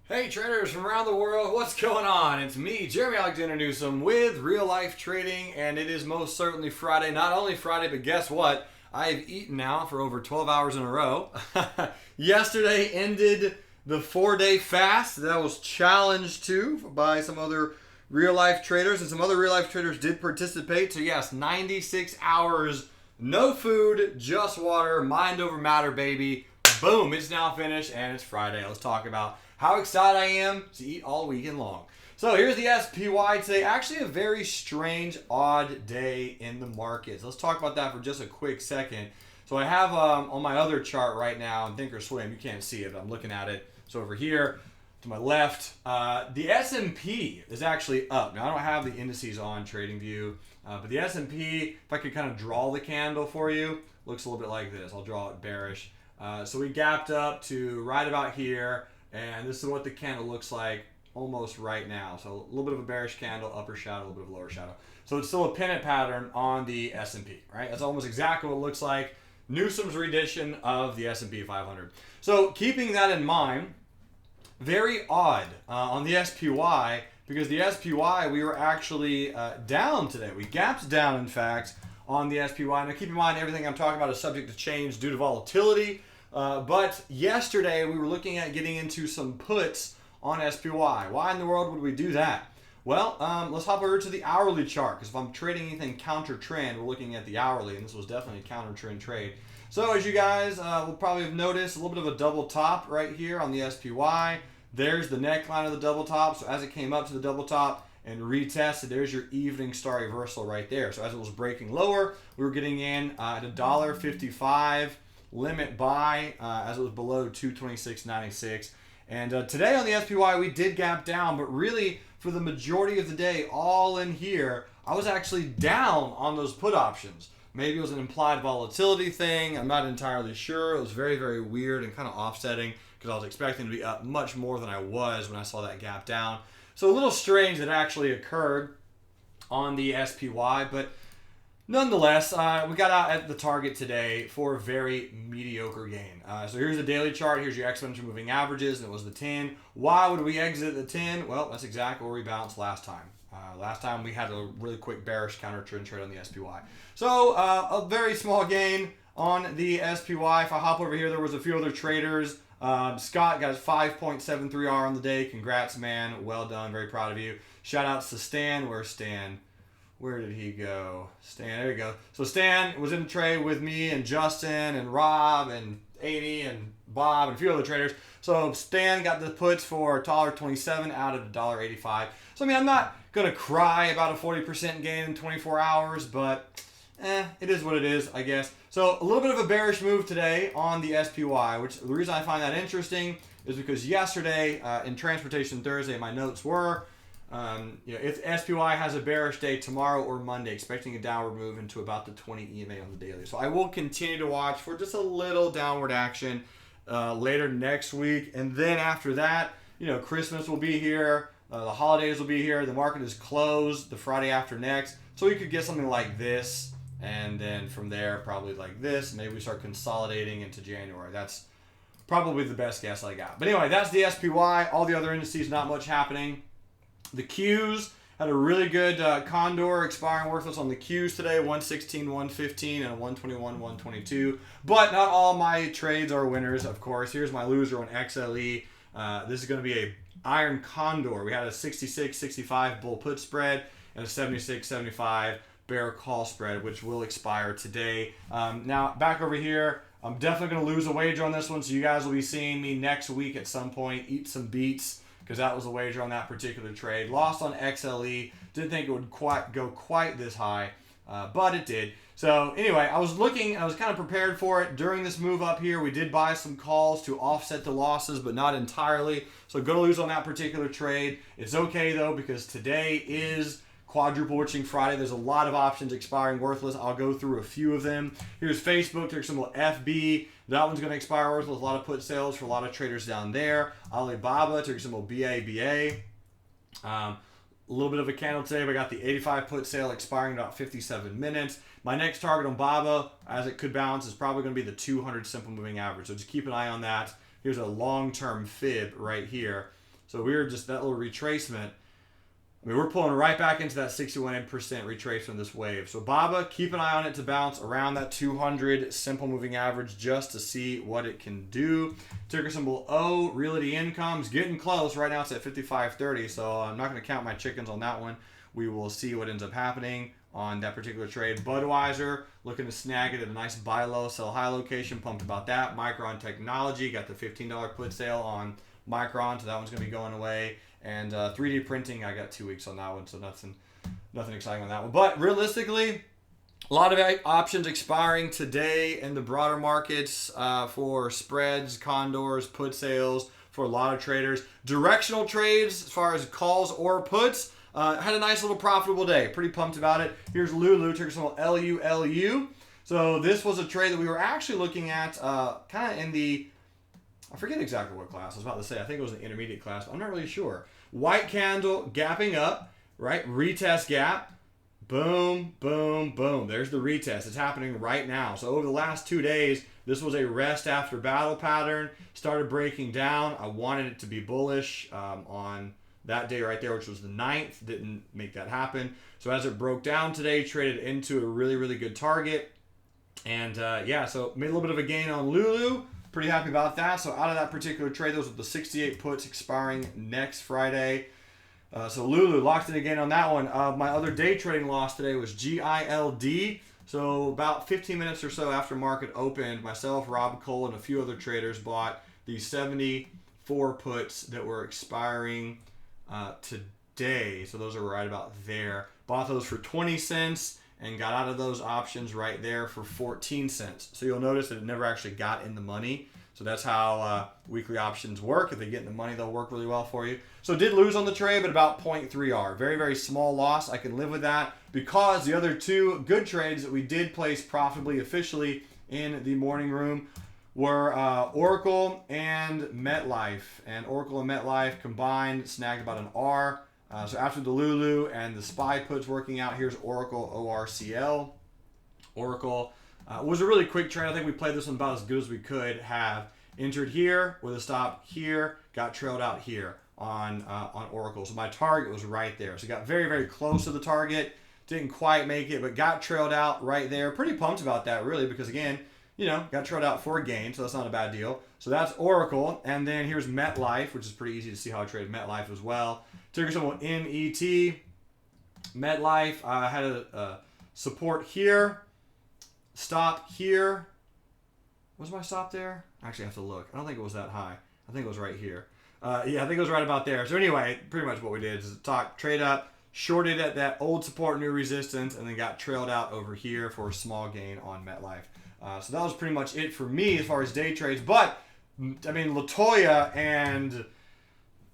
Hey traders from around the world, what's going on? It's me, Jeremy Alexander Newsom with Real Life Trading, and it is most certainly Friday. Not only Friday, but guess what? I have eaten now for over 12 hours in a row. Yesterday ended the 4-day fast that I was challenged to by some other real life traders, and some other real life traders did participate. So yes, 96 hours, no food, just water, mind over matter, baby. Boom, it's now finished and it's Friday. Let's talk about how excited I am to eat all weekend long. So here's the SPY today. Actually a very strange, odd day in the markets. Let's talk about that for just a quick second. So I have on my other chart right now, in Thinkorswim, you can't see it, but I'm looking at it. So over here to my left, the S&P is actually up. Now I don't have the indices on TradingView, but the S&P, if I could kind of draw the candle for you, looks a little bit like this. I'll draw it bearish. So we gapped up to right about here, and this is what the candle looks like almost right now. So a little bit of a bearish candle, upper shadow, a little bit of lower shadow. So it's still a pennant pattern on the S&P, right? That's almost exactly what it looks like. Newsom's rendition of the S&P 500. So keeping that in mind, very odd on the SPY, because the SPY, we were actually down today. We gapped down, in fact, on the SPY. Now keep in mind, everything I'm talking about is subject to change due to volatility. But yesterday we were looking at getting into some puts on SPY. Why in the world would we do that? Well, let's hop over to the hourly chart, because if I'm trading anything counter trend, we're looking at the hourly, and this was definitely a counter trend trade. So as you guys will probably have noticed, a little bit of a double top right here on the SPY. There's the neckline of the double top. So as it came up to the double top and retested, there's your evening star reversal right there. So as it was breaking lower, we were getting in at $1.55. Limit buy as it was below 226.96. And today on the SPY we did gap down, but really for the majority of the day, all in here, I was actually down on those put options. Maybe it was an implied volatility thing. I'm not entirely sure. It was very, very weird and kind of offsetting, because I was expecting to be up much more than I was when I saw that gap down. So a little strange that actually occurred on the SPY, but nonetheless, we got out at the target today for a very mediocre gain. So here's the daily chart. Here's your exponential moving averages, and it was the 10. Why would we exit the 10? Well, that's exactly where we bounced last time. Last time we had a really quick bearish counter trend trade on the SPY. So a very small gain on the SPY. If I hop over here, there was a few other traders. Scott got 5.73R on the day. Congrats, man. Well done. Very proud of you. Shout outs to Stan. Where's Stan? Where did he go? Stan, there you go. So Stan was in the trade with me and Justin and Rob and 80 and Bob and a few other traders. So Stan got the puts for $1.27 out of $1.85. So I mean, I'm not going to cry about a 40% gain in 24 hours, but it is what it is, I guess. So a little bit of a bearish move today on the SPY, which the reason I find that interesting is because yesterday in Transportation Thursday, my notes were, if SPY has a bearish day tomorrow or Monday, expecting a downward move into about the 20 EMA on the daily. So I will continue to watch for just a little downward action later next week. And then after that, Christmas will be here. The holidays will be here. The market is closed the Friday after next. So we could get something like this. And then from there, probably like this. Maybe we start consolidating into January. That's probably the best guess I got. But anyway, that's the SPY. All the other indices, not much happening. The Qs had a really good condor expiring worthless on the Qs today, 116, 115, and 121, 122. But not all my trades are winners, of course. Here's my loser on XLE. This is going to be a iron condor. We had a 66-65 bull put spread and a 76-75 bear call spread, which will expire today. Now, back over here, I'm definitely going to lose a wager on this one, so you guys will be seeing me next week at some point eat some beets, because that was a wager on that particular trade. Lost on XLE. Didn't think it would go quite this high, but it did. So anyway, I was kind of prepared for it. During this move up here, we did buy some calls to offset the losses, but not entirely. So going to lose on that particular trade. It's okay, though, because today is Quadruple Witching Friday. There's a lot of options expiring worthless. I'll go through a few of them. Here's Facebook, ticker symbol FB. That one's going to expire worthless. A lot of put sales for a lot of traders down there. Alibaba, ticker symbol BABA. A little bit of a candle today, but I got the 85 put sale expiring in about 57 minutes. My next target on BABA, as it could bounce, is probably going to be the 200 simple moving average. So just keep an eye on that. Here's a long-term fib right here. So we were just that little retracement. I mean, we're pulling right back into that 61% retracement of this wave. So BABA, keep an eye on it to bounce around that 200 simple moving average just to see what it can do. Ticker symbol O, Realty Income's getting close. Right now it's at 55.30, so I'm not going to count my chickens on that one. We will see what ends up happening on that particular trade. Budweiser looking to snag it at a nice buy low, sell high location. Pumped about that. Micron Technology got the $15 put sale on Micron, so that one's going to be going away. And 3D printing, I got 2 weeks on that one, so nothing exciting on that one. But realistically, a lot of options expiring today in the broader markets for spreads, condors, put sales for a lot of traders. Directional trades as far as calls or puts. Had a nice little profitable day. Pretty pumped about it. Here's Lulu, ticker symbol LULU. So this was a trade that we were actually looking at kind of in the, I forget exactly what class. I was about to say, I think it was an intermediate class, but I'm not really sure. White candle, gapping up, right? Retest gap. Boom, boom, boom. There's the retest. It's happening right now. So over the last 2 days, this was a rest after battle pattern. Started breaking down. I wanted it to be bullish on that day right there, which was the 9th. Didn't make that happen. So as it broke down today, traded into a really, really good target. And yeah, so made a little bit of a gain on Lulu. Pretty happy about that. So out of that particular trade, those were the 68 puts expiring next Friday. So Lulu locked in again on that one. My other day trading loss today was GILD. So about 15 minutes or so after market opened, myself, Rob Cole, and a few other traders bought these 74 puts that were expiring today. So those are right about there. Bought those for 20 cents. And got out of those options right there for 14 cents. So you'll notice that it never actually got in the money. So that's how weekly options work. If they get in the money, they'll work really well for you. So did lose on the trade, but about 0.3 R. Very, very small loss. I can live with that because the other two good trades that we did place profitably officially in the morning room were Oracle and MetLife. And Oracle and MetLife combined snagged about an R. So after the Lulu and the SPY puts working out, here's Oracle ORCL. Oracle was a really quick trade. I think we played this one about as good as we could have. Entered here with a stop here, got trailed out here on Oracle. So my target was right there. So got very, very close to the target. Didn't quite make it, but got trailed out right there. Pretty pumped about that, really, because again, you know, got trailed out for a gain, so that's not a bad deal. So that's Oracle. And then here's MetLife, which is pretty easy to see how I traded MetLife as well. Ticker symbol MET. MetLife had a support here, stop here. Was my stop there? Actually, I have to look. I don't think it was that high. I think it was right here. Yeah, I think it was right about there. So anyway, pretty much what we did is trade up, shorted at that old support, new resistance, and then got trailed out over here for a small gain on MetLife. So that was pretty much it for me as far as day trades. But, I mean, Latoya and,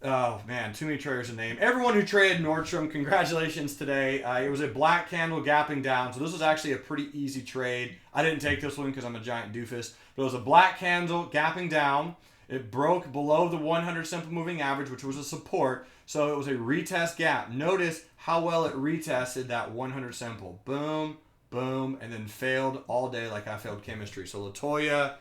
oh man, too many traders to name. Everyone who traded Nordstrom, congratulations today. It was a black candle gapping down. So this was actually a pretty easy trade. I didn't take this one because I'm a giant doofus. But it was a black candle gapping down. It broke below the 100 simple moving average, which was a support. So it was a retest gap. Notice how well it retested that 100 simple. Boom, boom, and then failed all day like I failed chemistry. So Latoya,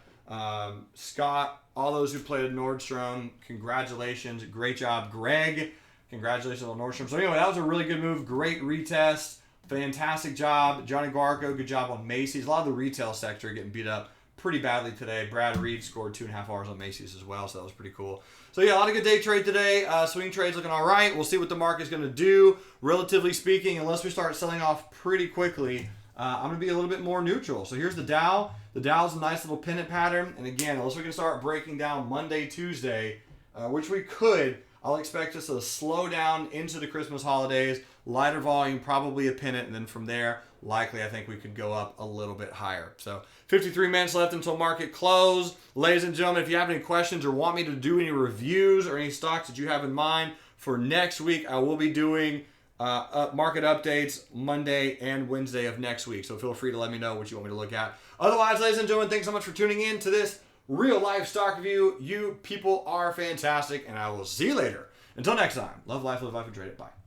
Scott, all those who played at Nordstrom, congratulations. Great job. Greg, congratulations on Nordstrom. So anyway, that was a really good move. Great retest. Fantastic job. Johnny Garco, good job on Macy's. A lot of the retail sector getting beat up pretty badly today. Brad Reed scored 2.5 hours on Macy's as well, so that was pretty cool. So yeah, a lot of good day trade today. Swing trades looking all right. We'll see what the market's going to do. Relatively speaking, unless we start selling off pretty quickly, I'm going to be a little bit more neutral. So here's the Dow. The Dow's a nice little pennant pattern. And again, unless we can start breaking down Monday, Tuesday, which we could, I'll expect us to slow down into the Christmas holidays. Lighter volume, probably a pennant. And then from there, likely I think we could go up a little bit higher. So 53 minutes left until market close. Ladies and gentlemen, if you have any questions or want me to do any reviews or any stocks that you have in mind for next week, I will be doing market updates Monday and Wednesday of next week. So feel free to let me know what you want me to look at. Otherwise, ladies and gentlemen, thanks so much for tuning in to this real life stock review. You people are fantastic, and I will see you later. Until next time, love life, and trade it. Bye.